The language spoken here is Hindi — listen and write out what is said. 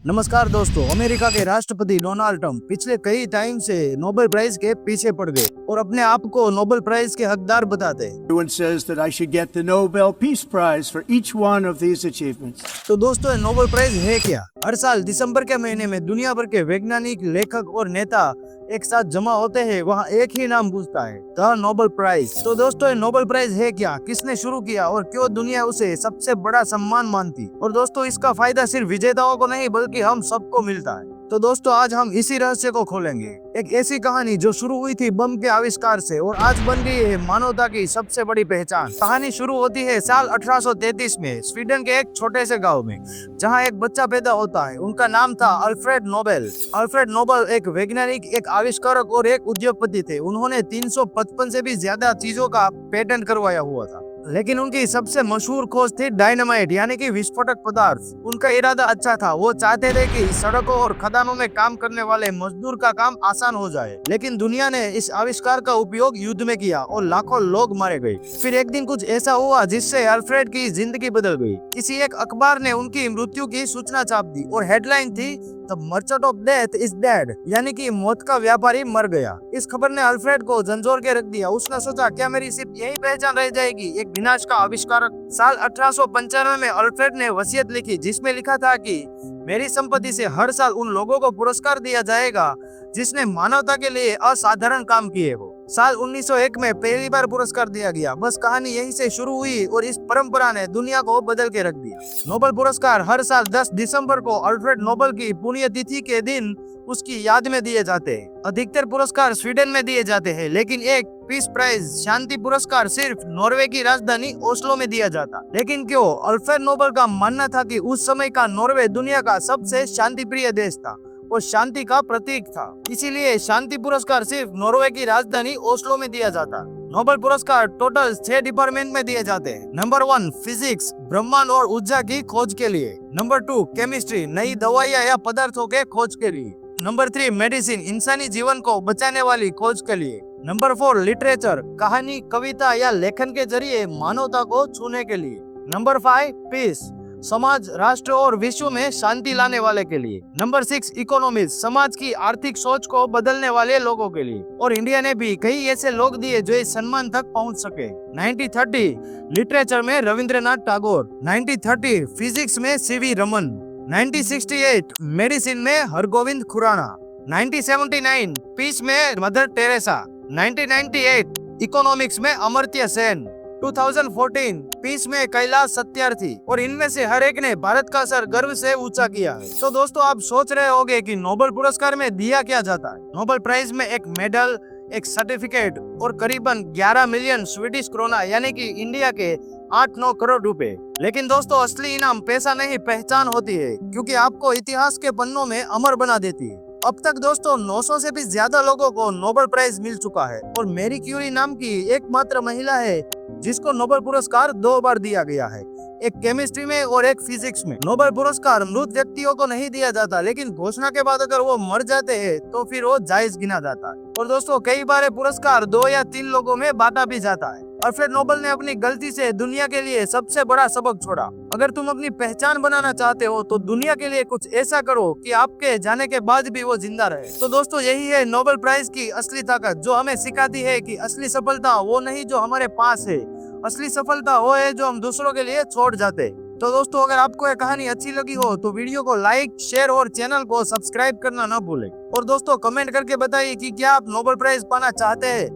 नमस्कार दोस्तों, अमेरिका के राष्ट्रपति डोनाल्ड ट्रंप पिछले कई टाइम से नोबेल प्राइज के पीछे पड़ गए और अपने आप को नोबेल प्राइज के हकदार बताते हैं। Everyone says that I should get the Nobel Peace Prize for each one of these achievements. तो दोस्तों, ये नोबेल प्राइज है क्या? हर साल दिसंबर के महीने में दुनिया भर के वैज्ञानिक, लेखक और नेता एक साथ जमा होते हैं। वहाँ एक ही नाम पूछता है, द नोबेल प्राइज। तो दोस्तों, ये नोबेल प्राइज है क्या, किसने शुरू किया और क्यों दुनिया उसे सबसे बड़ा सम्मान मानती? और दोस्तों, इसका फायदा सिर्फ विजेताओं को नहीं बल्कि हम सबको मिलता है। तो दोस्तों, आज हम इसी रहस्य को खोलेंगे। एक ऐसी कहानी जो शुरू हुई थी बम के आविष्कार से और आज बन गई है मानवता की सबसे बड़ी पहचान। कहानी शुरू होती है साल 1833 में स्वीडन के एक छोटे से गांव में, जहां एक बच्चा पैदा होता है। उनका नाम था अल्फ्रेड नोबेल। अल्फ्रेड नोबेल एक वैज्ञानिक, एक आविष्कारक और एक उद्योगपति थे। उन्होंने 355 से भी ज्यादा चीजों का पेटेंट करवाया हुआ था, लेकिन उनकी सबसे मशहूर खोज थी डायनामाइट यानी कि विस्फोटक पदार्थ। उनका इरादा अच्छा था, वो चाहते थे कि सड़कों और खदानों में काम करने वाले मजदूर का काम आसान हो जाए। लेकिन दुनिया ने इस आविष्कार का उपयोग युद्ध में किया और लाखों लोग मारे गए। फिर एक दिन कुछ ऐसा हुआ जिससे अल्फ्रेड की जिंदगी बदल गई। किसी एक अखबार ने उनकी मृत्यु की सूचना छाप दी और हेडलाइन थी, the merchant of death is dead, यानी कि मौत का व्यापारी मर गया। इस खबर ने अल्फ्रेड को झंझोर के रख दिया। उसने सोचा, क्या मेरी सिर्फ यही पहचान रह जाएगी, एक विनाश का आविष्कारक? साल 1895 में अल्फ्रेड ने वसीयत लिखी, जिसमें लिखा था कि मेरी संपत्ति से हर साल उन लोगों को पुरस्कार दिया जाएगा जिसने मानवता के लिए असाधारण काम किए हो। साल 1901 में पहली बार पुरस्कार दिया गया। बस कहानी यहीं से शुरू हुई और इस परंपरा ने दुनिया को बदल के रख दिया। नोबेल पुरस्कार हर साल 10 दिसंबर को अल्फ्रेड नोबेल की पुण्यतिथि के दिन उसकी याद में दिए जाते हैं। अधिकतर पुरस्कार स्वीडन में दिए जाते हैं, लेकिन एक पीस प्राइज शांति पुरस्कार सिर्फ नॉर्वे की राजधानी ओस्लो में दिया जाता। लेकिन क्यों? अल्फ्रेड नोबेल का मानना था कि उस समय का नॉर्वे दुनिया का सबसे शांति प्रिय देश था और शांति का प्रतीक था, इसीलिए शांति पुरस्कार सिर्फ नॉर्वे की राजधानी ओस्लो में दिया जाता। नोबेल पुरस्कार टोटल 6 डिपार्टमेंट में दिए जाते हैं। नंबर 1 फिजिक्स, ब्रह्मांड और ऊर्जा की खोज के लिए। नंबर 2 केमिस्ट्री, नई दवाइयां या पदार्थों के खोज के लिए। नंबर 3 मेडिसिन, इंसानी जीवन को बचाने वाली खोज के लिए। नंबर 4 लिटरेचर, कहानी, कविता या लेखन के जरिए मानवता को छूने के लिए। नंबर 5 पीस, समाज, राष्ट्र और विश्व में शांति लाने वाले के लिए। नंबर 6 इकोनॉमिक्स, समाज की आर्थिक सोच को बदलने वाले लोगों के लिए। और इंडिया ने भी कई ऐसे लोग दिए जो इस सम्मान तक पहुंच सके। 1930 लिटरेचर में रविंद्रनाथ टैगोर। 1930 फिजिक्स में सीवी रमन। 1968 मेडिसिन में हरगोविंद खुराना। 1979 पीस में मदर टेरेसा। 1998 इकोनॉमिक्स में अमर्त्य सेन। 2014 पीस में कैलाश सत्यार्थी। और इनमें से हर एक ने भारत का सर गर्व से ऊंचा किया है। तो दोस्तों, आप सोच रहे होंगे कि नोबेल पुरस्कार में दिया क्या जाता है। नोबेल प्राइज में एक मेडल, एक सर्टिफिकेट और करीबन 11 मिलियन स्वीडिश क्रोना यानी कि इंडिया के 8-9 करोड़ रुपए। लेकिन दोस्तों, असली इनाम पैसा नहीं, पहचान होती है, क्योंकि आपको इतिहास के पन्नों में अमर बना देती है। अब तक दोस्तों 900 से भी ज्यादा लोगों को नोबेल प्राइज मिल चुका है और मैरी क्यूरी नाम की एकमात्र महिला है जिसको नोबेल पुरस्कार 2 बार दिया गया है, एक केमिस्ट्री में और एक फिजिक्स में। नोबेल पुरस्कार मृत व्यक्तियों को नहीं दिया जाता, लेकिन घोषणा के बाद अगर वो मर जाते हैं तो फिर वो जायज गिना जाता है। और दोस्तों, कई बार पुरस्कार 2 या 3 लोगों में बांटा भी जाता है। अल्फ्रेड नोबेल ने अपनी गलती से दुनिया के लिए सबसे बड़ा सबक छोड़ा। अगर तुम अपनी पहचान बनाना चाहते हो तो दुनिया के लिए कुछ ऐसा करो कि आपके जाने के बाद भी वो जिंदा रहे। तो दोस्तों, यही है नोबेल प्राइज की असली ताकत, जो हमें सिखाती है कि असली सफलता वो नहीं जो हमारे पास है, असली सफलता वो है जो हम दूसरों के लिए छोड़ जाते। तो दोस्तों, अगर आपको ये कहानी अच्छी लगी हो तो वीडियो को लाइक, शेयर और चैनल को सब्सक्राइब करना ना भूलें। और दोस्तों, कमेंट करके बताइए कि क्या आप नोबेल प्राइज पाना चाहते हैं।